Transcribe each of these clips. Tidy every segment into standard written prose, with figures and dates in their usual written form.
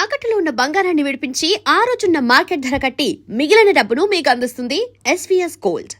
తాకట్టులో ఉన్న బంగారాన్ని విడిపించి ఆ రోజున్న మార్కెట్ ధర కట్టి మిగిలిన డబ్బును మీకు అందిస్తుంది ఎస్వీఎస్ గోల్డ్.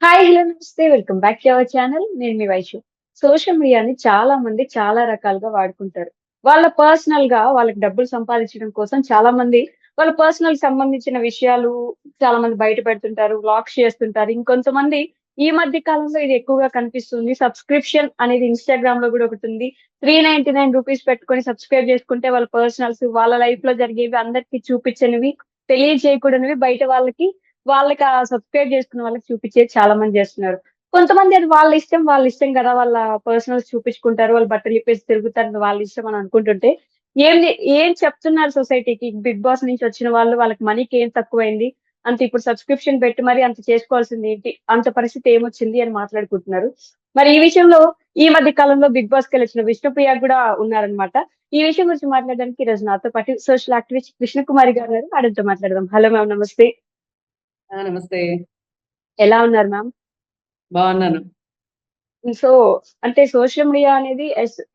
హాయ్ హలో నమస్తే welcome back to our channel. నేను మీ వైషు. సోషల్ మీడియాని చాలా మంది చాలా రకాలుగా వాడుకుంటారు. వాళ్ళ పర్సనల్ గా వాళ్ళకి డబ్బులు సంపాదించడం కోసం చాలా మంది వాళ్ళ పర్సనల్ సంబంధించిన విషయాలు చాలా మంది బయట పెడుతుంటారు, వ్లాగ్స్ చేస్తుంటారు. ఇంకొంతమంది ఈ మధ్య కాలంలో ఇది ఎక్కువగా కనిపిస్తుంది. సబ్స్క్రిప్షన్ అనేది ఇన్‌స్టాగ్రామ్ లో కూడా ఒకటి ఉంది. ₹399 పెట్టుకొని సబ్స్క్రైబ్ చేసుకుంటే వాళ్ళ పర్సనల్స్, వాళ్ళ లైఫ్ లో జరిగేవి అందరికి చూపించనివి, తెలియజేయకూడనివి బయట వాళ్ళకి ఆ సబ్స్క్రైబ్ చేసుకున్న వాళ్ళకి చూపించేది చాలా మంది చేస్తున్నారు. కొంతమంది అది వాళ్ళ ఇష్టం కదా! వాళ్ళ పర్సనల్స్ చూపించుకుంటారు. వాళ్ళు బట్టలు ఇప్పేసి తిరుగుతారు. వాళ్ళ ఇష్టం అని అనుకుంటుంటే, ఏంది ఏం చెప్తున్నారు సొసైటీకి? బిగ్ బాస్ నుంచి వచ్చిన వాళ్ళు వాళ్ళకి మనీకి ఏం తక్కువైంది? అంత ఇప్పుడు సబ్స్క్రిప్షన్ పెట్టి మరి అంత చేసుకోవాల్సిందేంటి? అంత పరిస్థితి ఏమొచ్చింది అని మాట్లాడుకుంటున్నారు. మరి ఈ విషయంలో ఈ మధ్య కాలంలో బిగ్ బాస్‌కెళ్ళొచ్చిన విష్ణుప్రియ కూడా ఉన్నారనమాట. ఈ విషయం గురించి మాట్లాడడానికి ఈరోజు నాతో పాటు సోషల్ యాక్టివిస్ట్ కృష్ణకుమారి గారు ఉన్నారు. ఆవిడతో మాట్లాడదాం. హలో మ్యామ్, నమస్తే. నమస్తే. ఎలా ఉన్నారు మ్యామ్? బాగున్నాను. సో, అంటే సోషల్ మీడియా అనేది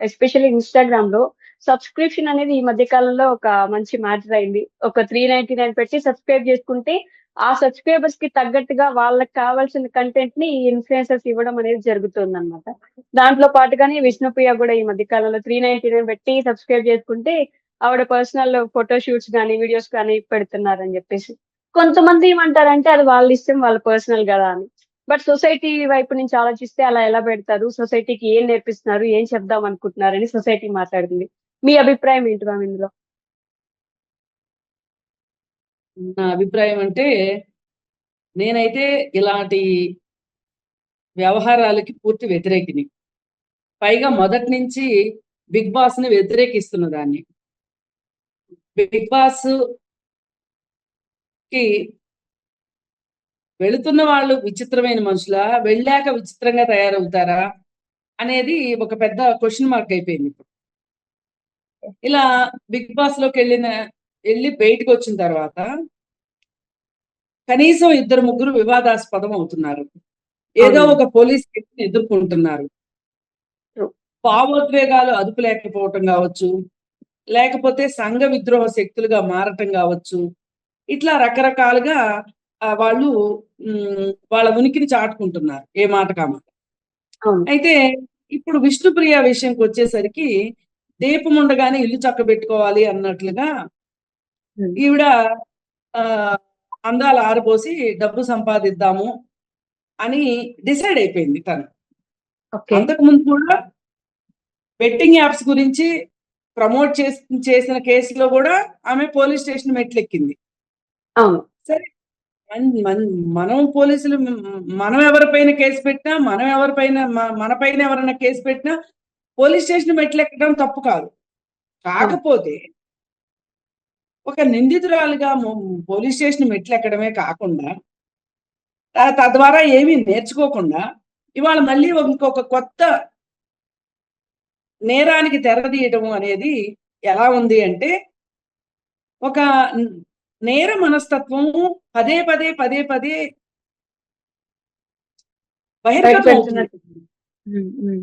ఎస్పెషల్లీ ఇన్‌స్టాగ్రామ్‌లో సబ్స్క్రిప్షన్ అనేది ఈ మధ్య కాలంలో ఒక మంచి మ్యాటర్ అయింది. ఒక 399 పెట్టి సబ్స్క్రైబ్ చేసుకుంటే, ఆ సబ్స్క్రైబర్స్‌కి తగ్గట్టుగా వాళ్ళకి కావాల్సిన కంటెంట్‌ని ఈ ఇన్‌ఫ్లుయెన్సర్స్ ఇవ్వడం అనేది జరుగుతుందన్నమాట. దాంట్లో పాటుగానే విష్ణుప్రియ గూడా ఈ మధ్య కాలంలో 399 పెట్టి సబ్స్క్రైబ్ చేసుకుంటే, ఆవిడ పర్సనల్ ఫోటో షూట్స్ గాని, వీడియోస్ గాని పెడుతున్నారని జెప్పేసి. కొంతమంది ఏమంటారంటే అది వాళ్ళ ఇష్టం, వాళ్ళ పర్సనల్ గదా అని. బట్ సొసైటీ వైపు నుంచి ఆలోచిస్తే అలా ఎలా పెడతారు? సొసైటీకి ఏం నేర్పిస్తున్నారు? ఏం చెప్దాం అనుకుంటున్నారని సొసైటీ మాట్లాడుతుంది. మీ అభిప్రాయం ఏంటి మ్యామ్ ఇందులో? నా అభిప్రాయం అంటే, నేనైతే ఇలాంటి వ్యవహారాలకి పూర్తి వ్యతిరేకిని. పైగా మొదటి నుంచి బిగ్ బాస్‌ని వ్యతిరేకిస్తున్న దాన్ని. బిగ్ బాస్‌కి వెళుతున్న వాళ్ళు విచిత్రమైన మనుషులా? వెళ్ళాక విచిత్రంగా తయారవుతారా? అనేది ఒక పెద్ద క్వెషన్ మార్క్ అయిపోయింది ఇప్పుడు. ఇలా బిగ్ బాస్‌లోకెళ్ళి బయటకొచ్చిన తర్వాత కనీసం ఇద్దరు ముగ్గురు వివాదాస్పదం అవుతున్నారు. ఏదో అవునండి. ఒక పోలీస్ కేసుని ఎదుర్కొంటున్నారు. ట్రూ. భావోద్వేగాలు అదుపు లేకపోవటం కావచ్చు, లేకపోతే సంఘ విద్రోహ శక్తులుగా మారటం కావచ్చు. ఇట్లా రకరకాలుగా వాళ్ళు వాళ్ళ ఉనికిని చాటుకుంటున్నారు ఏ మాట కామాట. అవును. అయితే ఇప్పుడు విష్ణుప్రియ విషయంకొచ్చేసరికి దీపం ఉండగానే ఇల్లు చక్కబెట్టుకోవాలి అన్నట్లుగా హ్మ్. ఈవిడ ఆహ్, అందాలు ఆరబోసి డబ్బు సంపాదిద్దాము అని డిసైడ్ అయిపోయింది తను. ఓకే. అంతకుముందు కూడా బెట్టింగ్ యాప్స్ గురించి ప్రమోట్ చేసిన కేసులో కూడా ఆమె పోలీస్ స్టేషన్ మెట్లెక్కింది. అవును. సరే, మన్ మన్ మనం పోలీసులు మనం ఎవరిపైన కేసు పెట్టినా, మనం ఎవరిపైన మన పైన ఎవరైనా కేసు పెట్టినా పోలీస్ స్టేషన్ మెట్లెక్కడం తప్పు కాదు. అవును. కాకపోతే ఒక నిందితురాలిగా పోలీస్ స్టేషన్ మెట్లెక్కడమే కాకుండా తద్వారా ఏమీ నేర్చుకోకుండా ఇవాళ మళ్ళీ ఇంకొక కొత్త నేరానికి తెరదీయడం అనేది ఎలా ఉంది అంటే, ఒక నేర మనస్తత్వము పదే పదే పదే పదే బయట బహిర్గతం అవుతుంది. పెడుతున్నట్టు. హ్మ్. హ్మ్.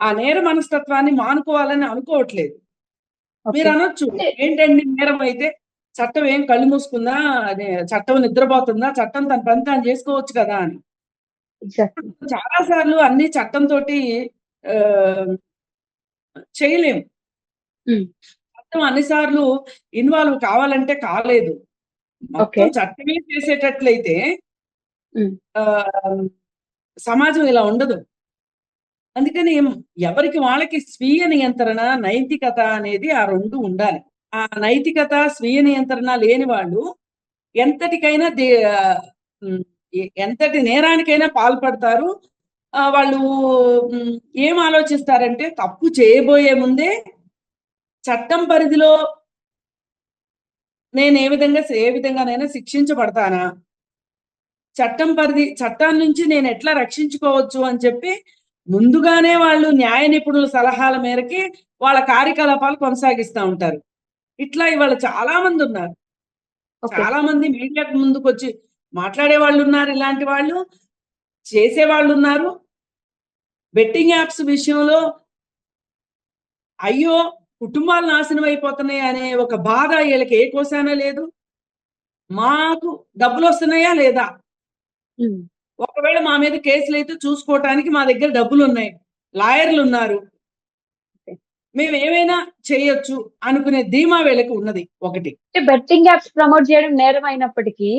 ఆ నేర మనస్తత్వాన్ని మానుకోవాలని అనుకోవట్లేదు. ఓకే. మీరు అనొచ్చు, అంటే ఏంటండి నేరం అయితే చట్టం ఏం కళ్ళు మూసుకుందా, అదే చట్టం నిద్రపోతుందా, చట్టం తన పని తాను చేసుకోవచ్చు కదా అని. ఎగ్జాక్ట్‌లీ. చాలా సార్లు అన్ని చట్టంతోటి ఆహ్, చేయలేము. హ్మ్. చట్టం అన్ని సార్లు ఇన్వాల్వ్ కావాలంటే కాలేదు. ఓకే. మొత్తం చట్టమే చేసేటట్లయితే హ్మ్. ఆహ్, సమాజం ఇలా ఉండదు. అందుకని ఎవరికి వాళ్ళకి స్వీయ నియంత్రణ, నైతికత అనేది ఆ 2 ఉండాలి. ఆ నైతికత, స్వీయ నియంత్రణ లేని వాళ్ళు ఎంతటికైనా హ్మ్. ఎంతటి నేరానికైనా పాల్పడతారు. వాళ్ళు హ్మ్. ఏం ఆలోచిస్తారంటే తప్పు చేయబోయే ముందే చట్టం పరిధిలో నేను ఏ విధంగానైనా శిక్షించబడతానా? చట్టాన్ని నుంచి నేను ఎట్లా రక్షించుకోవచ్చు అని చెప్పి ముందుగానే వాళ్ళు న్యాయ నిపుణుల సలహాల మేరకి వాళ్ళ కార్యకలాపాలు కొనసాగిస్తా ఉంటారు. ఇట్లా ఇవాళ చాలా మంది ఉన్నారు. ఓకే. చాలా మంది మీడియాకు ముందుకొచ్చి మాట్లాడే వాళ్ళున్నారు, ఇలాంటి వాళ్ళు చేసేవాళ్ళున్నారు. బెట్టింగ్ యాప్స్ విషయంలో అయ్యో కుటుంబాలు నాశనం అయిపోతున్నాయి అనే ఒక బాధ వీళ్ళకి ఏ కోసానా లేదు. మాకు డబ్బులు వస్తున్నాయా లేదా, ఉమ్, ఒకవేళ మా మీద కేసులు అయితే చూసుకోవటానికి మా దగ్గర డబ్బులు ఉన్నాయి, లాయర్లు ఉన్నారు, Okay. మేము ఏమైనా చేయొచ్చు అనుకునే ధీమా వీళ్ళకి ఉన్నది ఒకటి. బెట్టింగ్ యాప్స్ ప్రమోట్ చేయడం నేరం అయినప్పటికీ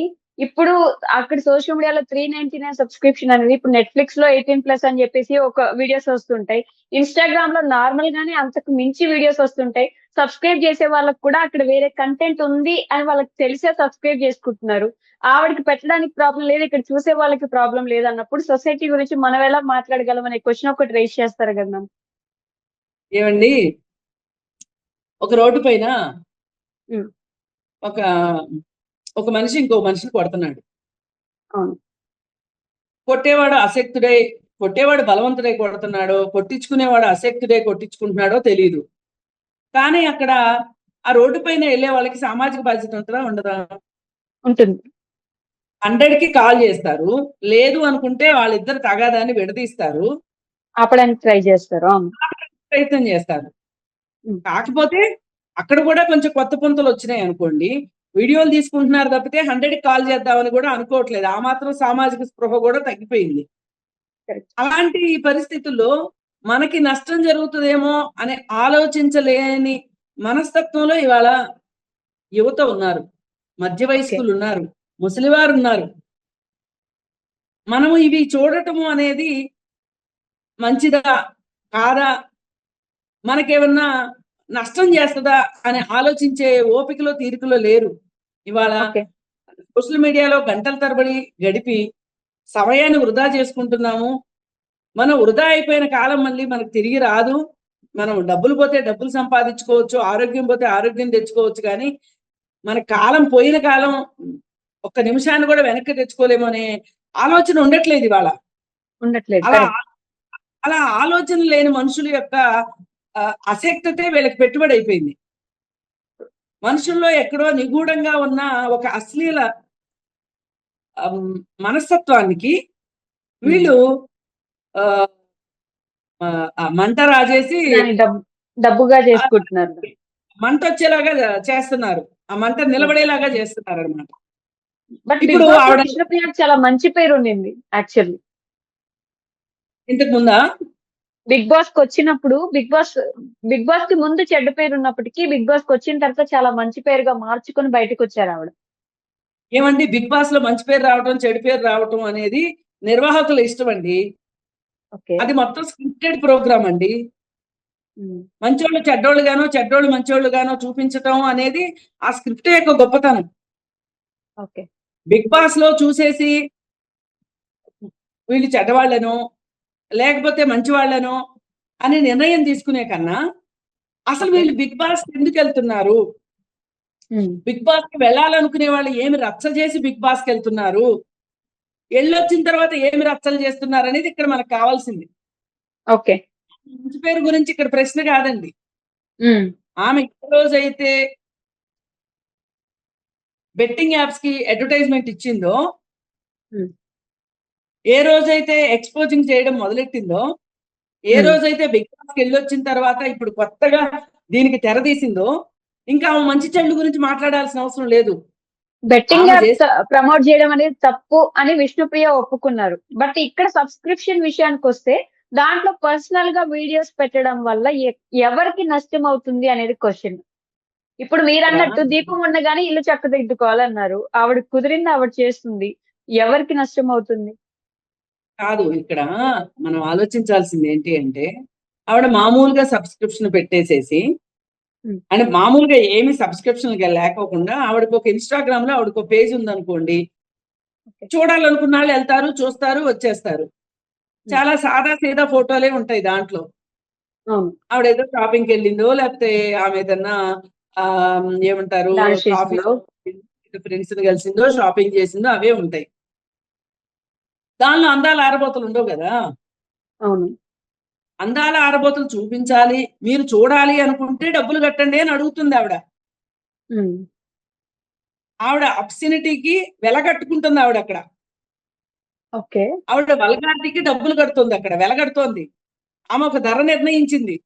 ఇప్పుడు అక్కడ సోషల్ మీడియాలో 399 సబ్స్క్రిప్షన్ అనేది ఇప్పుడు నెట్ఫ్లిక్స్ లో 18+ అని చెప్పేసి ఒక వీడియోస్ వస్తుంటాయి. ఇన్స్టాగ్రామ్ లో నార్మల్ గానే అంతకు మించి వీడియోస్ వస్తుంటాయి. సబ్స్క్రైబ్ చేసే వాళ్ళకి కూడా అక్కడ వేరే కంటెంట్ ఉంది అని వాళ్ళకి తెలిసే సబ్స్క్రైబ్ చేసుకుంటున్నారు. ఆవిడకి పెట్టడానికి ప్రాబ్లం లేదు, ఇక్కడ చూసే వాళ్ళకి ప్రాబ్లం లేదు అన్నప్పుడు సొసైటీ గురించి మనం ఎలా మాట్లాడగలం అనే క్వశ్చన్ ఒకటి రైజ్ చేస్తారు కదా మ్యామ్. ఏమండి, ఒక రోడ్డు పైన ఉమ్, ఒక ఒక మనిషి ఇంకో మనిషిని కొడుతున్నాడు. అవును. కొట్టేవాడు అశక్తుడై, కొట్టేవాడు బలవంతుడై కొడుతున్నాడో, కొట్టించుకునేవాడు అశక్తుడై కొట్టించుకుంటున్నాడో తెలియదు. కానీ అక్కడ ఆ రోడ్డు పైన వెళ్ళే వాళ్ళకి సామాజిక బాధ్యత ఉంటుందా ఉండదా? ఉంటుంది. 100కి కాల్ చేస్తారు, లేదు అనుకుంటే వాళ్ళిద్దరు తగాదాన్ని విడదీస్తారు, ఆపడానికి ట్రై చేస్తారు. అవును. ప్రయత్నం చేస్తారు. ఉమ్, కాకపోతే అక్కడ కూడా కొంచెం కొత్త పుంతలు వచ్చినాయి అనుకోండి, వీడియోలు తీసుకుంటున్నారు తప్పితే 100కి కాల్ చేద్దామని కూడా అనుకోవట్లేదు. ఆ మాత్రం సామాజిక స్పృహ కూడా తగ్గిపోయింది. correct. అలాంటి పరిస్థితుల్లో మనకి నష్టం జరుగుతుందేమో అని ఆలోచించలేని మనస్తత్వంలో ఇవాళ యువత ఉన్నారు, మధ్య వయస్కులు ఉన్నారు, ముసలివారు ఉన్నారు. మనము ఇవి చూడటము అనేది మంచిదా కాదా, మనకేమన్నా నష్టం చేస్తుందా అని ఆలోచించే ఓపికలో తీరికలో లేరు. ఇవాళ ఓకే. సోషల్ మీడియాలో గంటల తరబడి గడిపి సమయాన్ని వృధా చేసుకుంటున్నాము. మనం వృధా అయిపోయిన కాలం మళ్ళీ మనకు తిరిగి రాదు. మనం డబ్బులు పోతే డబ్బులు సంపాదించుకోవచ్చు, ఆరోగ్యం పోతే ఆరోగ్యం తెచ్చుకోవచ్చు, కానీ మన కాలం పోయిన కాలం ఒక్క నిమిషాన్ని కూడా వెనక్కి తెచ్చుకోలేము అనే ఆలోచన ఉండట్లేదు ఇవాళ. ఉండట్లేదు. అలా correct. అలా ఆలోచన లేని మనుషుల యొక్క అశక్తతే వీళ్ళకి పెట్టుబడి అయిపోయింది. మనుషుల్లో ఎక్కడో నిగూఢంగా ఉన్న ఒక అశ్లీల ఆమ్, మనస్తత్వానికి వీళ్ళు ఆ, ఆ మంట రాజేసి దాన్ని డబ్బుగా చేసుకుంటున్నారు. మంట వచ్చేలాగా చేస్తున్నారు, ఆ మంట నిలబడేలాగా చేస్తున్నారు అనమాట. బట్ బిగ్ ఇప్పుడు బాస్ లో ఆవిడ కృష్ణప్రియకి చాలా మంచి పేరు ఉండింది యాక్చువల్లీ. ఇంతకు ముందా బిగ్ బాస్ కి వచ్చినప్పుడు బిగ్ బాస్ కి ముందు చెడ్డ పేరు ఉన్నప్పటికీ బిగ్ బాస్ కి వచ్చిన తర్వాత చాలా మంచి పేరుగా మార్చుకొని బయటకు వచ్చారు ఆవిడ. ఏమండి, బిగ్ బాస్ లో మంచి పేరు రావటం చెడు పేరు రావటం అనేది నిర్వాహకుల ఇష్టం అండి. ఓకే. అది మొత్తం స్క్రిప్టెడ్ ప్రోగ్రామ్ అండి. మంచోళ్ళు చెడ్డోళ్ళు గానో చెడ్డోళ్ళు మంచోళ్ళు గానో చూపించటం అనేది ఆ స్క్రిప్ట్ యొక్క గొప్పతనం. ఓకే. బిగ్ బాస్ లో చూసేసి వీళ్ళు చెడ్డవాళ్ళనో లేకపోతే మంచి వాళ్ళనో అని నిర్ణయం తీసుకునే కన్నా అసలు వీళ్ళు బిగ్ బాస్ ఎందుకు వెళ్తున్నారు, బిగ్ బాస్ కి వెళ్ళాలనుకునే వాళ్ళు ఏమి రచ్చ చేసి బిగ్ బాస్ కి వెళ్తున్నారు, వెళ్ళొచ్చిన తర్వాత ఏమి రచ్చలు చేస్తున్నారు అనేది ఇక్కడ మనకు కావాల్సింది. ఓకే. మంచి పేరు గురించి ఇక్కడ ప్రశ్న కాదండి. ఆమె ఏ రోజైతే బెట్టింగ్ యాప్స్ కి అడ్వర్టైజ్మెంట్ ఇచ్చిందో, ఏ రోజైతే ఎక్స్పోజింగ్ చేయడం మొదలెట్టిందో, ఏ రోజైతే బిగ్ బాస్ కి వెళ్ళొచ్చిన తర్వాత ఇప్పుడు కొత్తగా దీనికి తెరదీసిందో, ఇంకా ఆమె మంచి చెడు గురించి మాట్లాడాల్సిన అవసరం లేదు. బెట్టింగ్ ఆమె యాప్స్ ప్రమోట్ చేయడం అనేది తప్పు అని విష్ణుప్రియ ఒప్పుకున్నారు. బట్ ఇక్కడ సబ్స్క్రిప్షన్ విషయానికి వస్తే దాంట్లో పర్సనల్ గా వీడియోస్ పెట్టడం వల్ల ఎవరికి నష్టం అవుతుంది అనేది క్వశ్చన్. ఇప్పుడు మీరు అన్నట్టు దీపం ఉండగానే ఇల్లు చక్కదిద్దుకోవాలన్నారు. ఆవిడ కుదిరింది, ఆవిడ చేస్తుంది. ఎవరికి నష్టం అవుతుంది? కాదు, ఇక్కడ మనం ఆలోచించాల్సింది ఏంటి అంటే, ఆవిడ మామూలుగా సబ్స్క్రిప్షన్ పెట్టేసేసి, అంటే మామూలుగా ఏమి సబ్స్క్రిప్షన్ లేకోకుండా ఆవిడకు ఒక ఇన్స్టాగ్రామ్ లో ఆవిడకు ఒక పేజ్ ఉందనుకోండి, చూడాలనుకున్న వాళ్ళు వెళ్తారు, చూస్తారు, వచ్చేస్తారు. చాలా సాదా సీదా ఫోటోలే ఉంటాయి దాంట్లో. ఆవిడ ఏదో షాపింగ్కి వెళ్ళిందో లేకపోతే ఆమె ఏదన్నా ఏమంటారు కాఫీ ఫ్రెండ్స్ కలిసిందో షాపింగ్ చేసిందో అవే ఉంటాయి. దానిలో అందాల ఆరబోతలు ఉండవు కదా. అవును. అందాల ఆరబోతలు చూపించాలి, మీరు చూడాలి అనుకుంటే డబ్బులు కట్టండి అని అడుగుతుంది ఆవిడ. ఆవిడ అబ్సినిటీకి వెలగట్టుకుంటుంది ఆవిడ అక్కడ. ఓకే. ఆవిడ వల్గారిటీకి డబ్బులు కడుతుంది, అక్కడ వెలగడుతోంది. ఆమె ఒక ధర నిర్ణయించింది.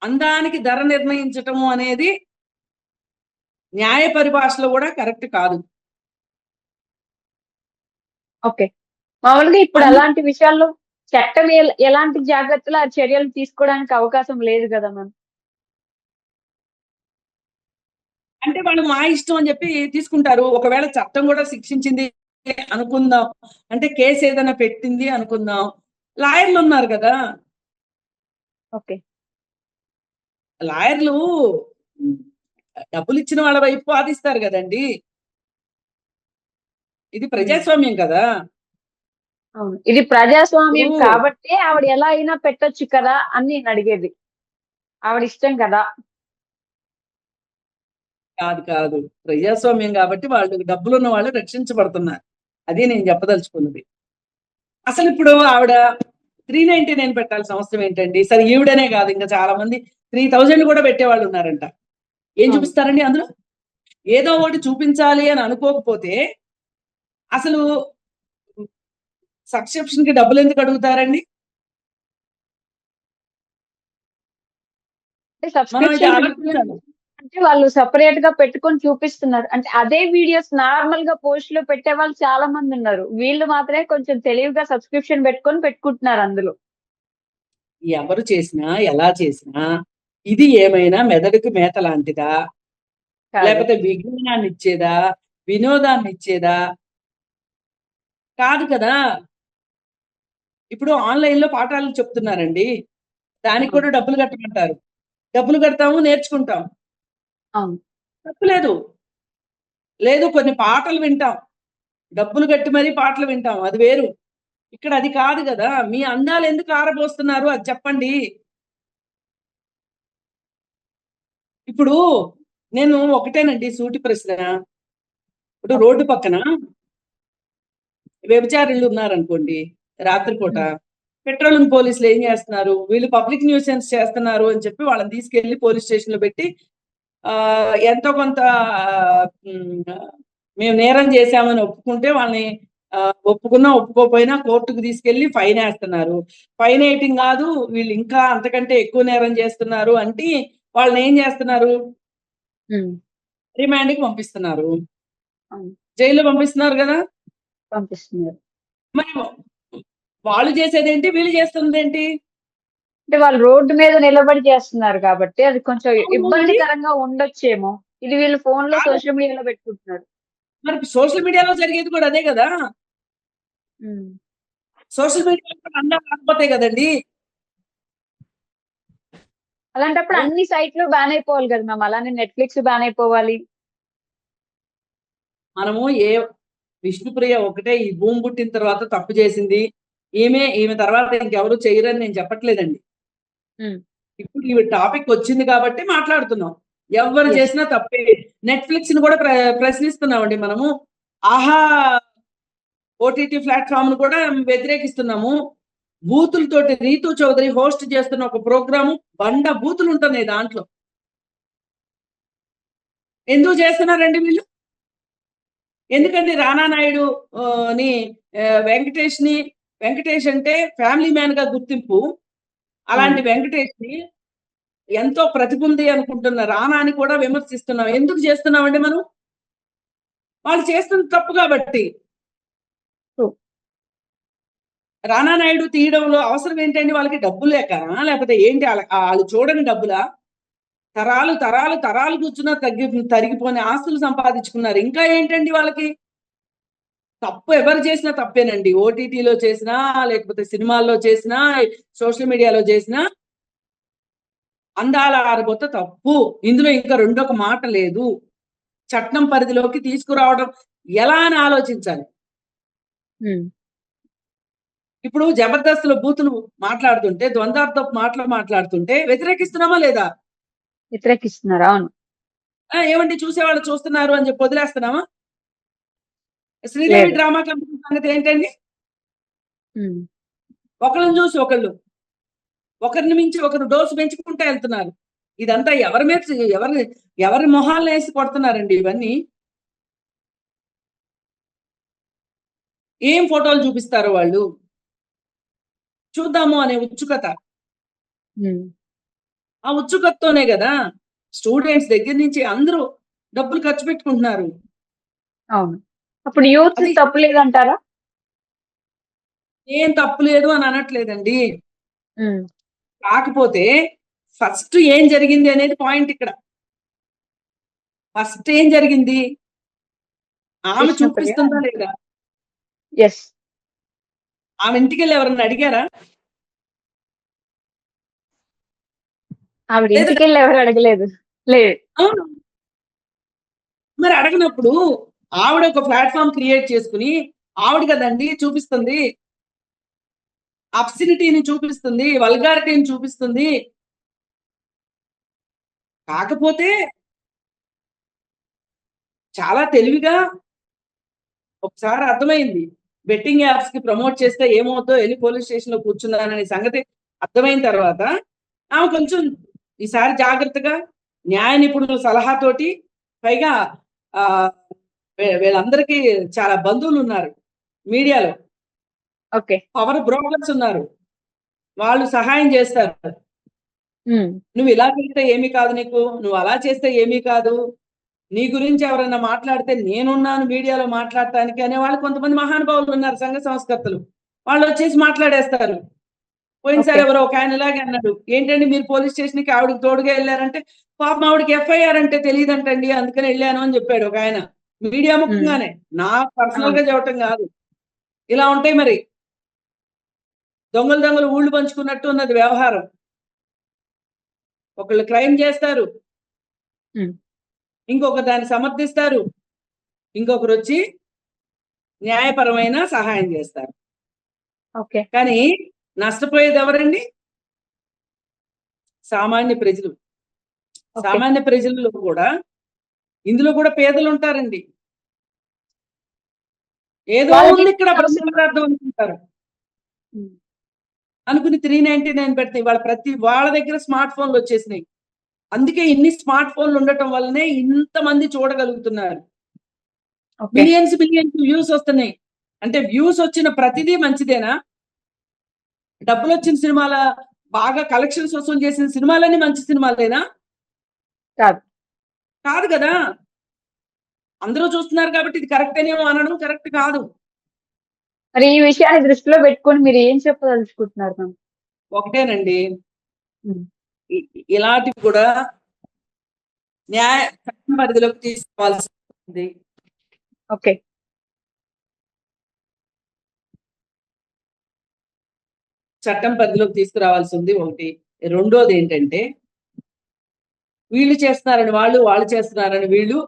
అందానికి ధర నిర్ణయించటము అనేది న్యాయ పరిభాషలో కూడా కరెక్ట్ కాదు. ఓకే. మామూలుగా ఇప్పుడు అందు అలాంటి విషయాల్లో చట్టం ఎలాంటి జాగ్రత్తలు, ఆ చర్యలు తీసుకోవడానికి అవకాశం లేదు గదా మ్యామ్. అంటే వాళ్ళు మా ఇష్టం అని చెప్పి తీసుకుంటారు. ఒకవేళ చట్టం కూడా శిక్షించింది అనుకుందాం, అంటే కేసు ఏదైనా పెట్టింది అనుకుందాం, లాయర్లు ఉన్నారు కదా. ఓకే. లాయర్లు డబ్బులు ఇచ్చిన వాళ్ళ వైపు వాదిస్తారు కదండి. ఇది ప్రజాస్వామ్యం కదా. అవును. ఇది ప్రజాస్వామ్యం ఇప్పుడు కాబట్టి ఆవిడ ఎలా అయినా పెట్టొచ్చు కదా అని నేను అడిగేది. ఆవిడ ఇష్టం కదా. కాదు కాదు, ప్రజాస్వామ్యం కాబట్టి వాళ్ళు డబ్బులున్న వాళ్ళు రక్షించబడుతున్నారు. అది నేను చెప్పదలుచుకున్నది. అసలు ఇప్పుడు ఆవిడ 399 పెట్టాల్సిన అవసరం ఏంటండి? సరే ఈవిడనే కాదు, ఇంకా చాలా మంది 3000 కూడా పెట్టేవాళ్ళు ఉన్నారంట. ఏం అవును. చూపిస్తారండి అందులో? ఏదో ఒకటి చూపించాలి అని అనుకోకపోతే అసలు సబ్స్క్రిప్షన్ కి డబ్బులు ఎందుకు అడుగుతారండి? అంటే మనం ఇది సబ్స్క్రిప్షన్ ఆలోచించాలి. అంటే వాళ్ళు సెపరేట్ గా పెట్టుకొని చూపిస్తున్నారు. అంటే అదే వీడియోస్ నార్మల్ గా పోస్ట్ లో పెట్టే వాళ్ళు చాలా మంది ఉన్నారు. వీళ్ళు మాత్రమే కొంచెం తెలివిగా సబ్స్క్రిప్షన్ పెట్టుకొని పెట్టుకుంటున్నారు అందులో. ఎవరు చేసినా ఎలా చేసినా ఇది ఏమైనా మెదడుకి మేత లాంటిదా, కాదు. లేకపోతే విజ్ఞానాన్ని ఇచ్చేదా, వినోదాన్ని ఇచ్చేదా? కాదు కదా. ఇప్పుడు ఆన్లైన్ లో పాఠాలు చెప్తున్నారండి, దానికి అవును. కూడా డబ్బులు కట్టమంటారు. డబ్బులు కడతాము, నేర్చుకుంటాం, అవును. తప్పులేదు. లేదు, కొన్ని పాటలు వింటాం, డబ్బులు కట్టి మరీ పాటలు వింటాం, అది వేరు. ఇక్కడ అది కాదు కదా. మీ అందాలు ఎందుకు ఆరబోస్తున్నారు అది చెప్పండి. ఇప్పుడు నేను ఒకటేనండి సూటి ప్రశ్న. ఇప్పుడు ఓకే. రోడ్డు పక్కన వ్యభిచారులు ఉన్నారనుకోండి, రాత్రిపూట ఉమ్. పెట్రోలింగ్ పోలీసులు ఏం చేస్తున్నారు? వీళ్ళు పబ్లిక్ న్యూసెన్స్ చేస్తున్నారు అని చెప్పి వాళ్ళని తీసుకెళ్లి పోలీస్ స్టేషన్ లో పెట్టి ఎంతో కొంత ఉమ్, మేము నేరం చేశామని ఒప్పుకుంటే వాళ్ళని ఒప్పుకున్నా ఒప్పుకోపోయినా కోర్టుకు తీసుకెళ్లి ఫైన్ వేస్తున్నారు. ఫైన్ వేయటం కాదు, వీళ్ళు ఇంకా అంతకంటే ఎక్కువ నేరం చేస్తున్నారు అంటే వాళ్ళని ఏం చేస్తున్నారు? ఉమ్. రిమాండ్కి పంపిస్తున్నారు, అవును. జైల్లో పంపిస్తున్నారు కదా. పంపిస్తున్నారు. మరి వాళ్ళు చేసేదేంటి, వీళ్ళు చేస్తున్నదేంటి? అంటే వాళ్ళు రోడ్డు మీద నిలబడి చేస్తున్నారు కాబట్టి అది కొంచెం అవును, ఇది ఇబ్బందికరంగా ఉండొచ్చేమో. ఇది వీళ్ళు ఫోన్ లో కాదు. సోషల్ మీడియాలో పెట్టుకుంటున్నారు. మరి సోషల్ మీడియాలో జరిగేది కూడా అదే కదా. ఉమ్. సోషల్ మీడియాలో కూడా అందరూ రాకపోతే కదండి. అలాంటప్పుడు అవును, అన్ని సైట్లు బ్యాన్ అయిపోవాలి కదా మ్యామ్. అలానే నెట్ఫ్లిక్స్ బ్యాన్ అయిపోవాలి. మనము విష్ణుప్రియ ఒకటే ఈ భూమి పుట్టిన తర్వాత తప్పు చేసింది, ఈమె తర్వాత ఇంకెవరు చేయరని నేను చెప్పట్లేదండి. ఉమ్. ఇప్పుడు ఈ టాపిక్ వచ్చింది కాబట్టి మాట్లాడుతున్నాం. ఎవరు ఎస్. చేసినా తప్పే. నెట్ఫ్లిక్స్ ని కూడా ప్రశ్నిస్తున్నామండి మనము. ఆహా ఓటీటీ ప్లాట్ఫామ్ ను కూడా వ్యతిరేకిస్తున్నాము. బూతులతోటి రీతు చౌదరి హోస్ట్ చేస్తున్న ఒక ప్రోగ్రాము బండ బూతులు ఉంటున్నాయి దాంట్లో. ఎందుకు చేస్తున్నారండి వీళ్ళు? ఎందుకండి రానా నాయుడు ని వెంకటేష్ అంటే ఫ్యామిలీ మ్యాన్ గా గుర్తింపు. అలాంటి అవును. వెంకటేష్ ని ఎంతో ప్రతిభ ఉంది అనుకుంటున్న రానాని కూడా విమర్శిస్తున్నాం. ఎందుకు చేస్తున్నామండి మనం? వాళ్ళు చేస్తున్న తప్పు కాబట్టి. True. రానా నాయుడు తీయడంలో అవసరం ఏంటండి? వాళ్ళకి డబ్బులు లేకనా, లేకపోతే ఏంటి? వాళ్ళు చూడని డబ్బులా? తరాలు తరాలు తరాలు కూర్చున్నా తరిగిపోని ఆస్తులు సంపాదించుకున్నారు. ఇంకా ఏంటండి వాళ్ళకి? తప్పు ఎవరు చేసినా తప్పేనండి. ఓటీటీలో చేసినా, లేకపోతే సినిమాల్లో చేసినా, సోషల్ మీడియాలో చేసినా అందాల ఆరబోత తప్పు. ఇందులో ఇంకా రెండొక మాట లేదు. చట్టం పరిధిలోకి తీసుకురావడం ఎలా అని ఆలోచించాలి. ఉమ్. ఇప్పుడు జబర్దస్త్లో బూతులు మాట్లాడుతుంటే, ద్వంద్వార్థపు మాటలు మాట్లాడుతుంటే వ్యతిరేకిస్తున్నామా లేదా? వ్యతిరేకిస్తున్నారు. అవును. ఏమండి చూసేవాళ్ళు చూస్తున్నారు అని చెప్పి వదిలేస్తున్నామా? శ్రీదేవి లేదు. డ్రామా కంపెనీ సంగతి ఏంటండి? ఉమ్. ఒకళ్ళని చూసి ఒకరిని మించి ఒకరు డోసు పెంచుకుంటూ వెళ్తున్నారు. ఇదంతా ఎవరి మీద ఎవరి మొహాలను వేసి కొడుతున్నారండి ఇవన్నీ? ఏం ఫోటోలు చూపిస్తారు వాళ్ళు? చూద్దాము అనే ఉత్సుకత. ఉమ్, ఆ ఉత్సుకతతోనే కదా స్టూడెంట్స్ దగ్గర నుంచి అందరూ డబ్బులు ఖర్చు పెట్టుకుంటున్నారు. అవును. అప్పుడు యూత్ అది తప్పు లేదంటారా? ఏం తప్పు లేదు అని అనట్లేదండి. ఉమ్, కాకపోతే ఫస్ట్ ఏం జరిగింది అనేది పాయింట్ ఇక్కడ. ఫస్ట్ ఏం జరిగింది? ఆమె విష్ణుప్రియ. చూపిస్తుందా లేదా? ఎస్. ఆమె ఇంటికి వెళ్ళి ఎవరన్నా అడిగారా? ఆవిడ లేదా? ఇంటికి వెళ్ళి ఎవరు అడగలేదు. లేదు. అవును. మరి అడగనప్పుడు ఆవిడ ఒక ప్లాట్ఫామ్ క్రియేట్ చేసుకుని ఆవిడ కదండి చూపిస్తుంది, అబ్సినిటీని చూపిస్తుంది, వల్గారిటీని చూపిస్తుంది. కాకపోతే చాలా తెలివిగా ఒకసారి అర్థమైంది. బెట్టింగ్ యాప్స్ కి ప్రమోట్ చేస్తే ఏమవుతుందో వెళ్ళి పోలీస్ స్టేషన్ లో కూర్చున్నాననే సంగతి అర్థమైన తర్వాత ఆమె కొంచెం ఈసారి జాగ్రత్తగా న్యాయ నిపుణుల సలహాతోటి, పైగా ఆ వీళ్ళందరికీ చాలా బంధువులు ఉన్నారు మీడియాలో, ఓకే. పవర్ బ్రోకర్స్ ఉన్నారు, వాళ్ళు సహాయం చేస్తారు. ఉమ్, నువ్వు ఇలా చేస్తే ఏమీ కాదు, నీకు నువ్వు అలా చేస్తే ఏమీ కాదు, నీ గురించి ఎవరైనా మాట్లాడితే నేనున్నాను మీడియాలో మాట్లాడటానికి అనే వాళ్ళు కొంతమంది మహానుభావులు ఉన్నారు, సంఘ సంస్కర్తలు. వాళ్ళు వచ్చేసి మాట్లాడేస్తారు. పోయినసారి ఓకే. ఎవరో ఒక ఆయన ఇలాగే అన్నాడు, ఏంటండి మీరు పోలీస్ స్టేషన్ కి ఆవిడకి తోడుగా వెళ్ళారంటే, పాపం ఆవిడకి ఎఫ్ఐఆర్ అంటే తెలియదంటండి అందుకని వెళ్ళాను అని చెప్పాడు ఒక ఆయన, మీడియా ఉమ్, ముఖంగానే. నా పర్సనల్ అవును. గా చెప్పటం కాదు. ఇలా ఉంటాయి మరి. దొంగలు దొంగలు ఊళ్ళు పంచుకున్నట్టు ఉన్నది వ్యవహారం. ఒకళ్ళు క్రైమ్ చేస్తారు, ఉమ్, ఇంకొక దాన్ని సమర్థిస్తారు, ఇంకొకరు వచ్చి న్యాయపరమైన సహాయం చేస్తారు. ఓకే. కానీ నష్టపోయేది ఎవరండి? సామాన్య ప్రజలు. ఓకే. సామాన్య ప్రజల్లో కూడా ఇందులో కూడా పేదలు ఉంటారండి. ఏదో వాళ్ళకి ఉంది ఇక్కడ సమస్య. బ్రహ్మపదార్థం అనుకుంటారు, ఉమ్, అనుకుని 399 పెడతాయి. వాళ్ళ దగ్గర స్మార్ట్ ఫోన్లు వచ్చేసినాయి. అందుకే ఇన్ని స్మార్ట్ ఫోన్లు ఉండటం వల్లనే ఇంతమంది చూడగలుగుతున్నారు. ఓకే. మిలియన్స్ వ్యూస్ వస్తున్నాయి. అంటే వ్యూస్ వచ్చిన ప్రతిదీ మంచిదేనా? డబ్బులు వచ్చిన సినిమాల, బాగా కలెక్షన్స్ వసూలు చేసిన సినిమాలన్నీ మంచి సినిమాలేనా? కాదు. కాదు కదా. అందరూ చూస్తున్నారు కాబట్టి ఇది కరెక్ట్ అనేమో అనడం కరెక్ట్ కాదు. మరి ఈ విషయాన్ని దృష్టిలో పెట్టుకొని మీరు ఏం చెప్పదలుచుకుంటున్నారు మ్యామ్? ఒకటేనండి, ఉమ్, ఇలాంటివి కూడా న్యాయ చట్టం పరిధిలోకి తీసుకోవాల్సి ఉంది. ఓకే. చట్టం పరిధిలోకి తీసుకురావాల్సి ఉంది ఒకటి. రెండోది ఏంటంటే, వీళ్ళు చేస్తున్నారని వాళ్ళు, వాళ్ళు చేస్తున్నారని వీళ్ళు,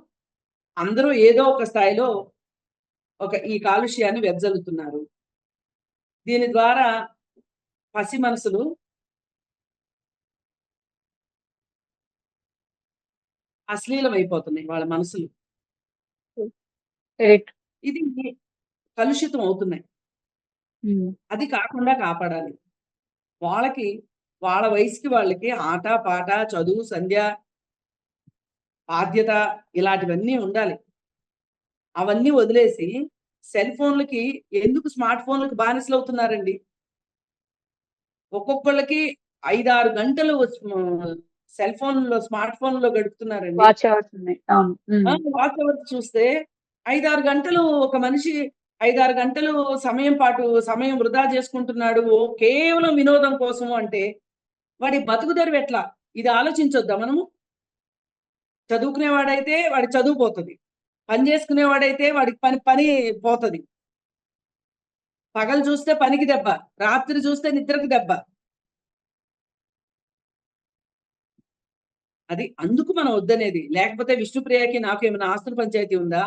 అందరూ ఏదో ఒక స్థాయిలో ఈ కాలుష్యాన్ని వెదజల్లుతున్నారు. దీని ద్వారా పసి మనసులు అశ్లీలం అయిపోతున్నాయి, వాళ్ళ మనసులు. కరెక్ట్. ఇది కలుషితం అవుతున్నాయి. ఉమ్, అది కాకుండా కాపాడాలి. వాళ్ళకి వాళ్ళ వయసుకి వాళ్ళకి ఆట పాట, చదువు, సంధ్య, బాధ్యత ఇలాంటివన్నీ ఉండాలి. అవన్నీ వదిలేసి సెల్ ఫోన్లకి, ఎందుకు స్మార్ట్ ఫోన్లకు బానిసలు అవుతున్నారండి? ఒక్కొక్కళ్ళకి 5-6 గంటలు సెల్ ఫోన్ లో, స్మార్ట్ ఫోన్ లో గడుపుతున్నారండి. వాచ్ అవర్స్ ఉన్నాయి. అవును. ఉమ్, వాచ్ అవర్స్ చూస్తే 5-6 గంటలు ఒక మనిషి 5-6 గంటలు సమయం వృధా చేసుకుంటున్నాడు కేవలం వినోదం కోసం అంటే వాడి బతుకుదెరువు ఎట్లా? ఇది ఆలోచించొద్దా మనము? చదువుకునేవాడైతే వాడి చదువు పోతుంది, పని చేసుకునేవాడైతే వాడికి పని పోతుంది. పగలు చూస్తే పనికి దెబ్బ, రాత్రి చూస్తే నిద్రకు దెబ్బ. అది అందుకు మనం వద్దనేది. లేకపోతే విష్ణుప్రియకి నాకు ఏమైనా ఆస్తుల పంచాయతీ ఉందా?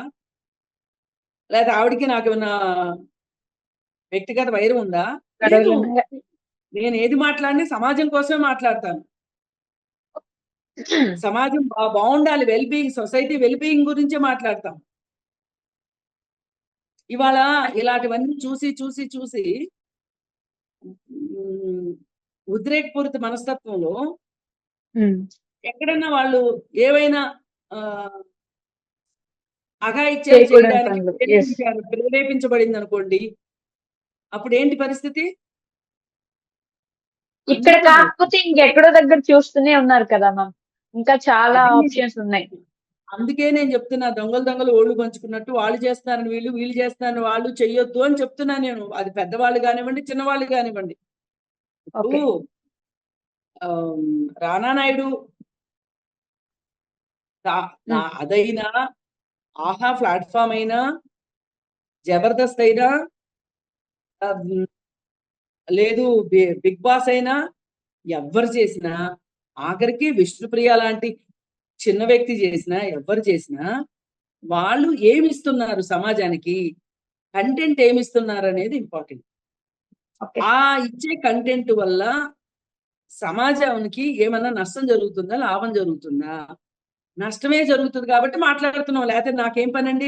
లేదా ఆవిడికి నాకు ఏమైనా వ్యక్తిగత వైరం ఉందా? లేదు. గొడవలు ఉన్నాయా? నేను ఏది మాట్లాడినా సమాజం కోసమే మాట్లాడతాను. సమాజం బాగుండాలి, వెల్బీయింగ్, సొసైటీ వెల్బీయింగ్ గురించే మాట్లాడతాం. ఇవాళ ఇలాంటివన్నీ చూసి చూసి చూసి ఉద్రేకపూరిత మనస్తత్వంలో ఉమ్, ఎక్కడన్నా వాళ్ళు ఏవైనా ఆ అఘాయిత్యాలు చేయకూడని చేయడానికి పనులు. ఎస్. ప్రేరేపించబడింది అనుకోండి, అప్పుడు ఏంటి పరిస్థితి? ఇక్కడ అందుకే కాకపోతే ఇంకెక్కడో దగ్గర చూస్తూనే ఉన్నారు కదా మ్యామ్. ఇంకా చాలా అది ఆప్షన్స్ ఉన్నాయి. అందుకే నేను చెప్తున్నా, దొంగలు ఓళ్ళు పంచుకున్నట్టు వాళ్ళు చేస్తున్నారని వీళ్ళు చేస్తున్నారని వాళ్ళు చెయ్యొద్దు అని చెప్తున్నా నేను. అది పెద్దవాళ్ళు కానివ్వండి, చిన్నవాళ్ళు కానివ్వండి. ఓకే. ఇప్పుడు రానా నాయుడు అదైనా, ఆహా ప్లాట్ఫామ్ అయినా, జబర్దస్త్ అయినా, ఆ, ఉమ్, లేదు బిగ్ బాస్ అయినా, ఎవ్వరు చేసినా, ఆఖరికి విష్ణుప్రియ లాంటి చిన్న వ్యక్తి చేసినా, ఎవ్వరు చేసినా, వాళ్ళు ఏమిస్తున్నారు సమాజానికి, కంటెంట్ ఏమిస్తున్నారు అనేది ఇంపార్టెంట్. ఓకే. ఆ ఇచ్చే కంటెంట్ వల్ల సమాజానికి ఏమన్నా నష్టం జరుగుతుందా, లాభం జరుగుతుందా? నష్టమే జరుగుతుంది కాబట్టి మాట్లాడుతున్నాం, లేకపోతే నాకేం పని అండి,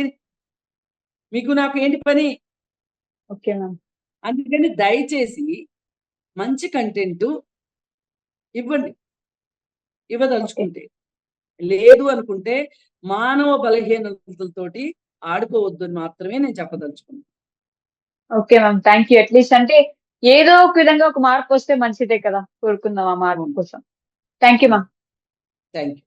మీకు నాకు ఏంటి పని? Okay ma'am. అందుకని దయచేసి మంచి కంటెంట్ ఇవ్వండి, ఓకే. ఇవ్వదలుచుకుంటే. లేదు అనుకుంటే మానవ బలహీనతలతోటి ఆడుకోవద్దు అని మాత్రమే నేను చెప్పదలుచుకున్నాను. Okay ma'am. Thank you. At least అంటే ఏదో ఒక విధంగా ఒక మార్పు వస్తే మంచిదే కదా! కోరుకుందాం ఆ మార్పు కోసం. Thank you ma'am. Thank you.